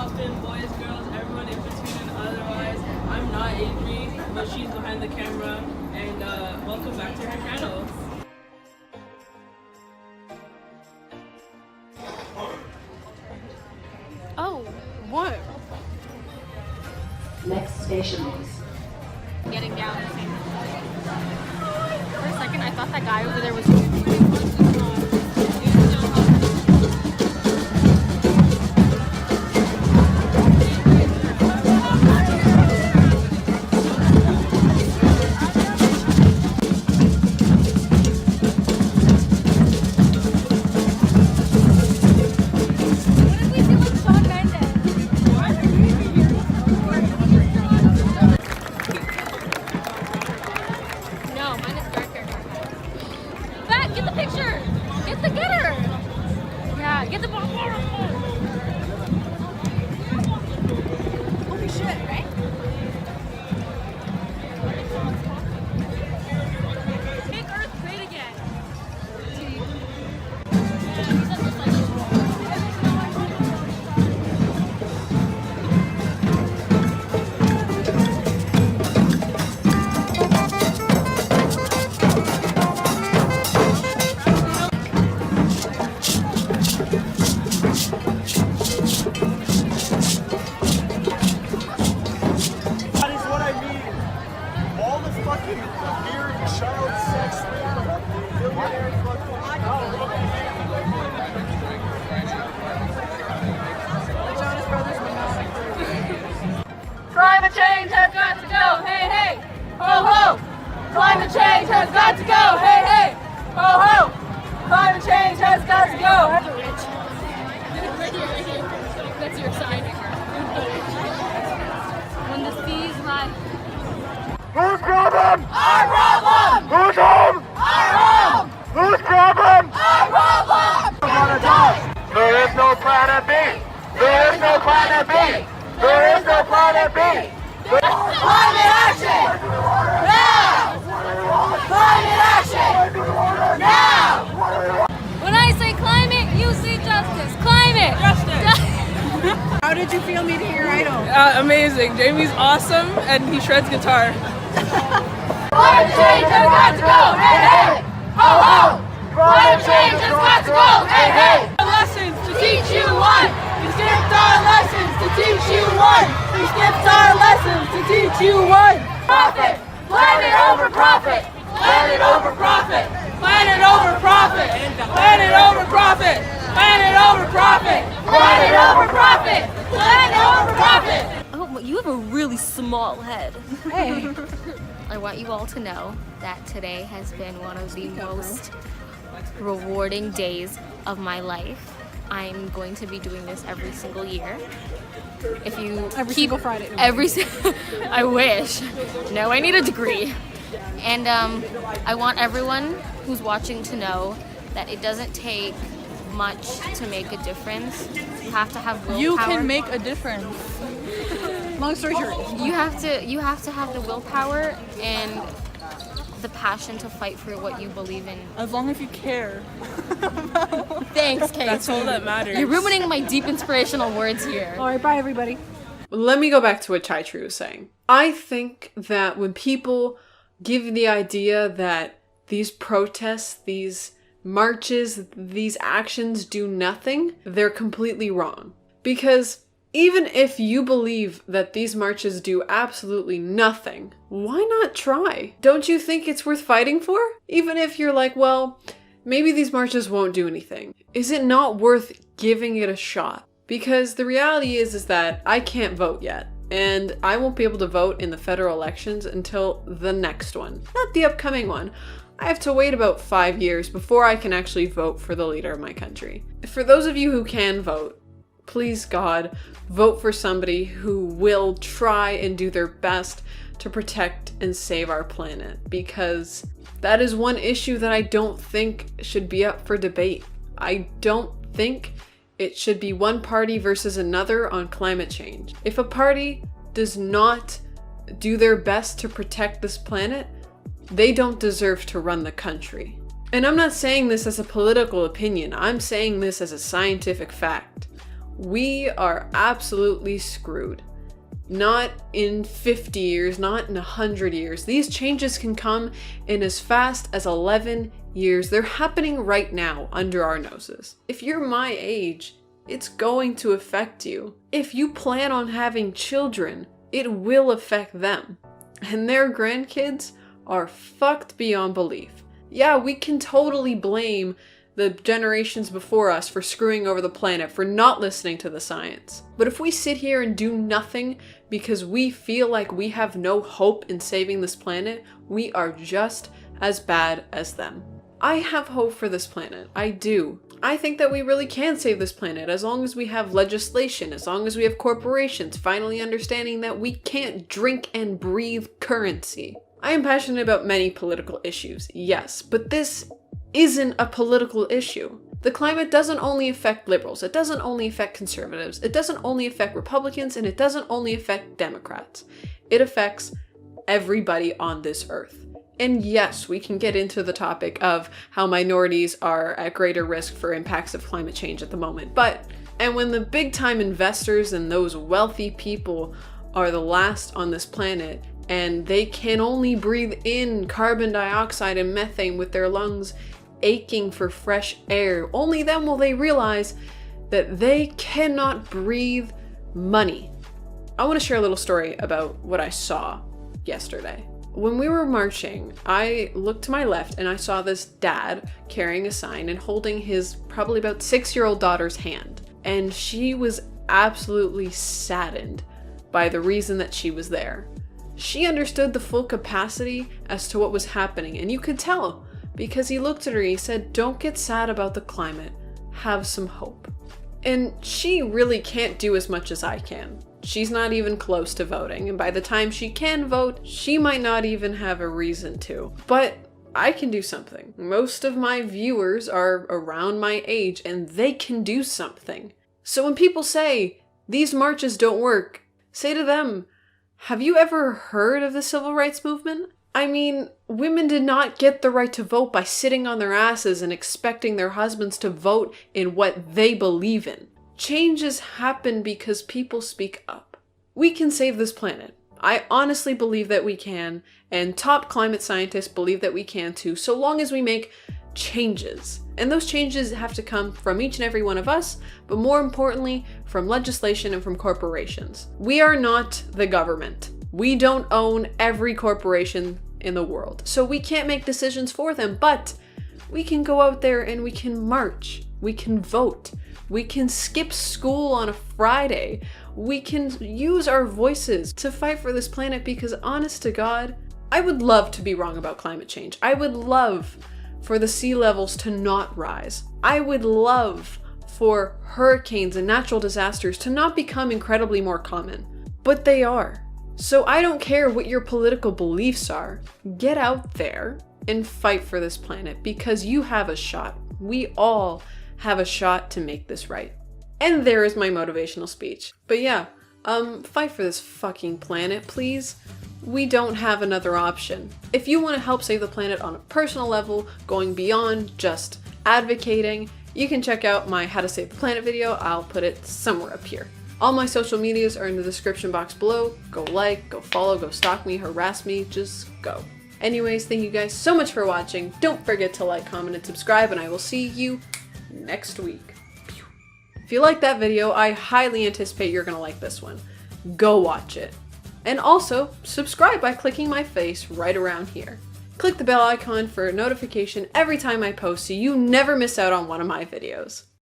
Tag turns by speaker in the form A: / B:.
A: often, boys, girls, everyone in between and otherwise. I'm not Avery, but she's behind the camera, and welcome back to her channel.
B: Oh, what?
C: Next station is
B: Getting down. For a second, I thought that guy over there was. Get the picture! Get the getter! Yeah, get the ball. Holy shit, right? Make Earth great again.
A: Climate change has got to go, hey, hey, ho, ho! Climate change has got to go, hey, hey, ho, ho! Climate change has got to go!
B: That's your sign. When the seas rise.
D: Whose problem?
A: Our problem!
D: Whose home?
A: Our home!
D: Whose problem?
A: Our problem!
D: There is no planet B. There is no planet B. There is no planet B.
A: Climate action! Now! Climate action! Now!
B: When I say climate, you say justice. Climate!
A: Justice!
E: How did you feel meeting your idol?
A: Amazing. Jamie's awesome and he shreds guitar.
D: Climate change has got to go. Hey, hey. Ho, ho. Climate change has got to go. Hey, hey.
A: Lessons to teach you one. We skipped our lessons to teach you one. We skipped our lessons to teach you one.
D: Profit. Planet over profit. Planet over profit.
A: Planet over profit. Planet over profit. Planet over profit.
D: Planet over profit. Planet over profit.
B: Oh, you have a really small head.
E: Hey.
B: I want you all to know that today has been one of the most rewarding days of my life. I'm going to be doing this every single year. If you
E: Every single Friday.
B: I wish. No, I need a degree. And I want everyone who's watching to know that it doesn't take much to make a difference. You have to have willpower.
E: You can make a difference. Long story short.
B: You have to have the willpower and the passion to fight for what you believe in.
E: As long as you care.
B: Thanks, Kate.
A: That's all that matters.
B: You're ruining my deep inspirational words here.
E: Alright, bye everybody.
F: Let me go back to what Chai True was saying. I think that when people give the idea that these protests, these marches, these actions do nothing, they're completely wrong. Because even if you believe that these marches do absolutely nothing, why not try? Don't you think it's worth fighting for? Even if you're like, well, maybe these marches won't do anything. Is it not worth giving it a shot? Because the reality is that I can't vote yet. And I won't be able to vote in the federal elections until the next one, not the upcoming one. I have to wait about 5 years before I can actually vote for the leader of my country. For those of you who can vote, please God, vote for somebody who will try and do their best to protect and save our planet, because that is one issue that I don't think should be up for debate. I don't think it should be one party versus another on climate change. If a party does not do their best to protect this planet, they don't deserve to run the country. And I'm not saying this as a political opinion, I'm saying this as a scientific fact. we are absolutely screwed. Not in 50 years, not in 100 years. These changes can come in as fast as 11 years. They're happening right now under our noses. If you're my age, it's going to affect you. If you plan on having children, it will affect them. And their grandkids are fucked beyond belief. Yeah, we can totally blame the generations before us for screwing over the planet, for not listening to the science. But if we sit here and do nothing because we feel like we have no hope in saving this planet, we are just as bad as them. I have hope for this planet. I do. I think that we really can save this planet as long as we have legislation, as long as we have corporations finally understanding that we can't drink and breathe currency. I am passionate about many political issues, yes, but this isn't a political issue. The climate doesn't only affect liberals, it doesn't only affect conservatives, it doesn't only affect Republicans, and it doesn't only affect Democrats. It affects everybody on this earth. And yes, we can get into the topic of how minorities are at greater risk for impacts of climate change at the moment, and when the big time investors and those wealthy people are the last on this planet, and they can only breathe in carbon dioxide and methane with their lungs aching for fresh air, only then will they realize that they cannot breathe money. I want to share a little story about what I saw yesterday. When we were marching, I looked to my left and I saw this dad carrying a sign and holding his probably about 6-year-old daughter's hand. And she was absolutely saddened by the reason that she was there. She understood the full capacity as to what was happening, and you could tell because he looked at her and he said, "Don't get sad about the climate, have some hope." And she really can't do as much as I can. She's not even close to voting, and by the time she can vote, she might not even have a reason to. But I can do something. Most of my viewers are around my age, and they can do something. So when people say, these marches don't work, say to them, have you ever heard of the civil rights movement? I mean, women did not get the right to vote by sitting on their asses and expecting their husbands to vote in what they believe in. Changes happen because people speak up. We can save this planet. I honestly believe that we can, and top climate scientists believe that we can too, so long as we make changes. And those changes have to come from each and every one of us, but more importantly, from legislation and from corporations. We are not the government. We don't own every corporation in the world, so we can't make decisions for them, but we can go out there and we can march, we can vote, we can skip school on a Friday, we can use our voices to fight for this planet, because honest to God, I would love to be wrong about climate change. I would love for the sea levels to not rise. I would love for hurricanes and natural disasters to not become incredibly more common, but they are. So I don't care what your political beliefs are. Get out there and fight for this planet, because you have a shot. We all have a shot to make this right. And there is my motivational speech. But yeah, fight for this fucking planet, please. We don't have another option. If you want to help save the planet on a personal level, going beyond just advocating, you can check out my How to Save the Planet video. I'll put it somewhere up here. All my social medias are in the description box below. Go like, go follow, go stalk me, harass me, just go. Anyways, thank you guys so much for watching. Don't forget to like, comment, and subscribe, and I will see you next week. If you like that video, I highly anticipate you're gonna like this one. Go watch it. And also, subscribe by clicking my face right around here. Click the bell icon for a notification every time I post so you never miss out on one of my videos.